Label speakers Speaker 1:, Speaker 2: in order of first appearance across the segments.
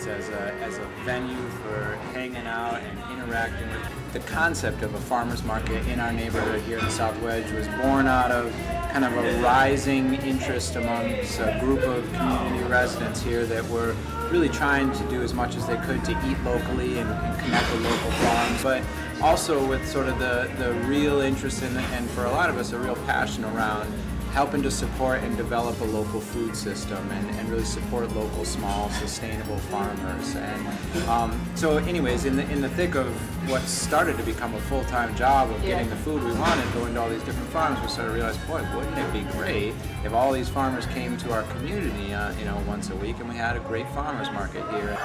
Speaker 1: markets as a venue for hanging out and interacting with. The concept of a farmer's market in our neighborhood here in the South Wedge was born out of kind of a rising interest amongst a group of community residents here that were really trying to do as much as they could to eat locally and connect with local farms, but also with sort of the real interest in, and for a lot of us, a real passion around helping to support and develop a local food system and really support local, small, sustainable farmers. And so anyways, in the thick of what started to become a full-time job of getting the food we wanted, going to all these different farms, we started to realize, boy, wouldn't it be great if all these farmers came to our community, once a week, and we had a great farmers market here.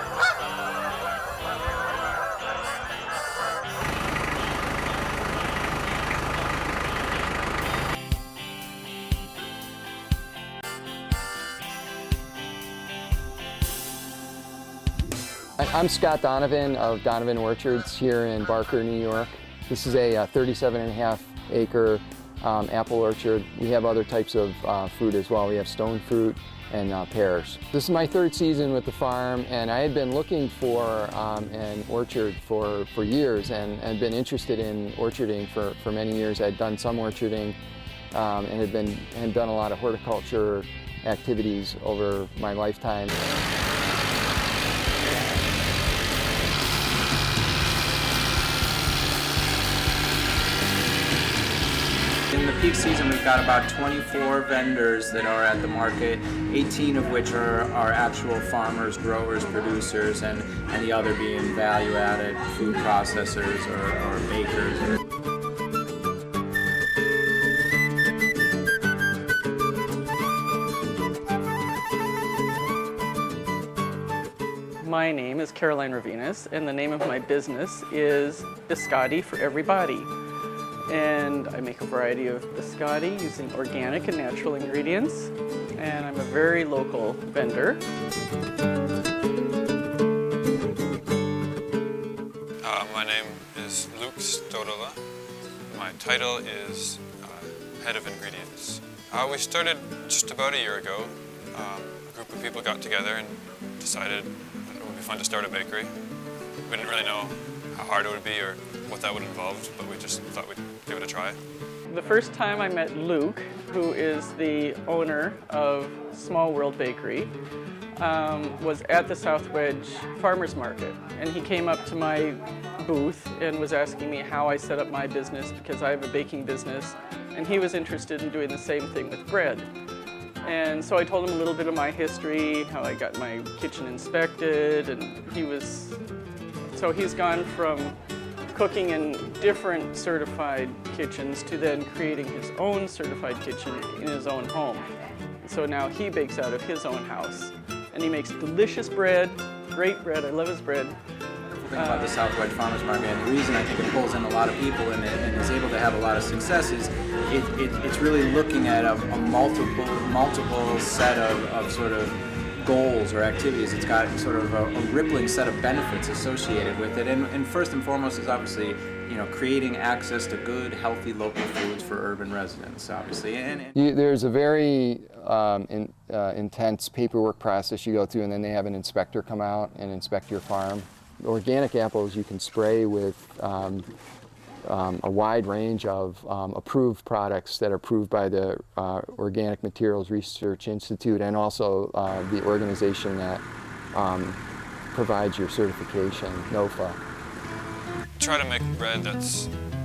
Speaker 2: I'm Scott Donovan of Donovan Orchards here in Barker, New York. This is a 37.5 acre apple orchard. We have other types of fruit as well. We have stone fruit and pears. This is my third season with the farm, and I had been looking for an orchard for years and been interested in orcharding for many years. I'd done some orcharding and had done a lot of horticulture activities over my lifetime.
Speaker 1: In the peak season, we've got about 24 vendors that are at the market, 18 of which are actual farmers, growers, producers, and the other being value-added food processors or bakers.
Speaker 3: My name is Caroline Ravinas, and the name of my business is Biscotti for Everybody. And I make a variety of biscotti using organic and natural ingredients, and I'm a very local vendor.
Speaker 4: My name is Luke Stodola. My title is Head of Ingredients. We started just about a year ago. A group of people got together and decided that it would be fun to start a bakery. We didn't really know how hard it would be or what that would involve, but we just thought we'd give it a try.
Speaker 3: The first time I met Luke, who is the owner of Small World Bakery, was at the South Wedge Farmers Market. And he came up to my booth and was asking me how I set up my business, because I have a baking business, and he was interested in doing the same thing with bread. And so I told him a little bit of my history, how I got my kitchen inspected, and he's gone from cooking in different certified kitchens to then creating his own certified kitchen in his own home. So now he bakes out of his own house, and he makes delicious bread, great bread. I love his bread.
Speaker 1: Think about the South Wedge Farmers Market, and the reason I think it pulls in a lot of people and is able to have a lot of success is it's really looking at a multiple set of sort of goals or activities. It's got sort of a rippling set of benefits associated with it, and first and foremost is obviously creating access to good, healthy local foods for urban residents, obviously.
Speaker 2: There's a very intense paperwork process you go through, and then they have an inspector come out and inspect your farm. Organic apples you can spray with a wide range of approved products that are approved by the Organic Materials Research Institute, and also the organization that provides your certification, NOFA.
Speaker 4: Try to make bread that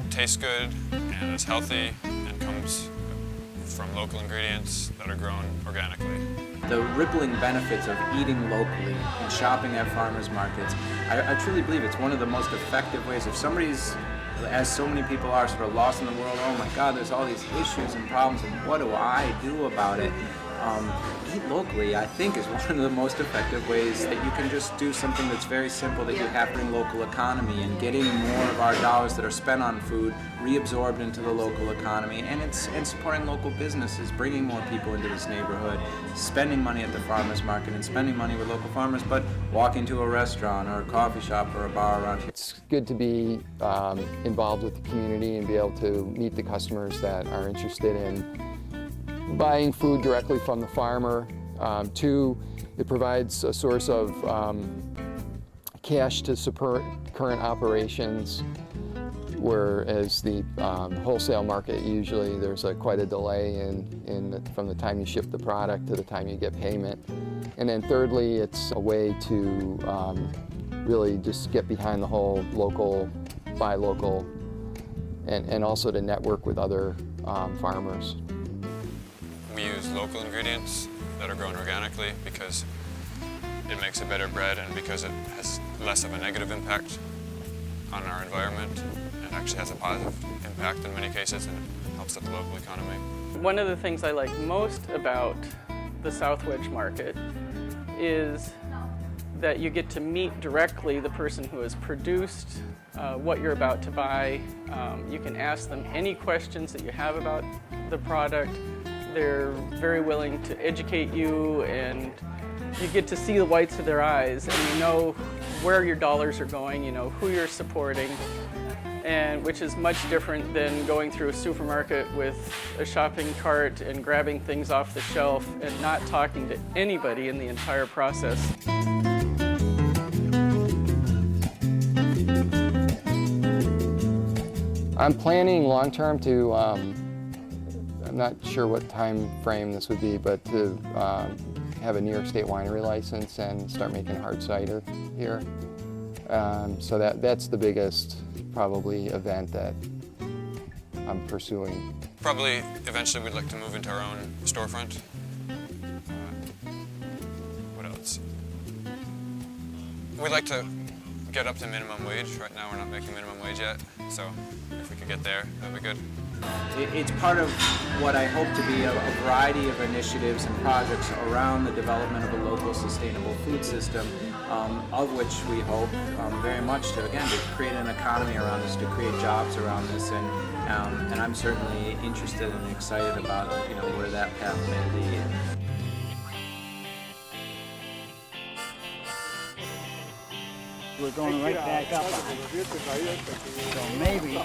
Speaker 4: tastes good and is healthy and comes from local ingredients that are grown organically.
Speaker 1: The rippling benefits of eating locally and shopping at farmers markets, I truly believe it's one of the most effective ways. If somebody's, as so many people are, sort of lost in the world, oh my God, there's all these issues and problems, and what do I do about it? Eat locally, I think, is one of the most effective ways that you can just do something that's very simple, that you have in local economy, and getting more of our dollars that are spent on food reabsorbed into the local economy, and supporting local businesses, bringing more people into this neighborhood, spending money at the farmers market and spending money with local farmers, but walking to a restaurant or a coffee shop or a bar around here.
Speaker 2: It's good to be involved with the community and be able to meet the customers that are interested in buying food directly from the farmer. Two, it provides a source of cash to support current operations, whereas the wholesale market, usually there's quite a delay from the time you ship the product to the time you get payment. And then thirdly, it's a way to really just get behind the whole local, buy local, and also to network with other farmers.
Speaker 4: We use local ingredients that are grown organically because it makes a better bread and because it has less of a negative impact on our environment. It actually has a positive impact in many cases and it helps the local economy.
Speaker 3: One of the things I like most about the South Wedge market is that you get to meet directly the person who has produced what you're about to buy. You can ask them any questions that you have about the product. They're very willing to educate you, and you get to see the whites of their eyes, and you know where your dollars are going, you know who you're supporting, and which is much different than going through a supermarket with a shopping cart and grabbing things off the shelf and not talking to anybody in the entire process.
Speaker 2: I'm planning long-term to, I'm not sure what time frame this would be, but to have a New York State winery license and start making hard cider here. So that's the biggest, probably, event that I'm pursuing.
Speaker 4: Probably eventually we'd like to move into our own storefront. What else? We'd like to get up to minimum wage. Right now we're not making minimum wage yet, so if we could get there, that'd be good.
Speaker 1: It's part of what I hope to be a variety of initiatives and projects around the development of a local sustainable food system, of which we hope very much to, again, to create an economy around this, to create jobs around this, and I'm certainly interested and excited about where that path may lead.
Speaker 5: We're going right back up on it. So maybe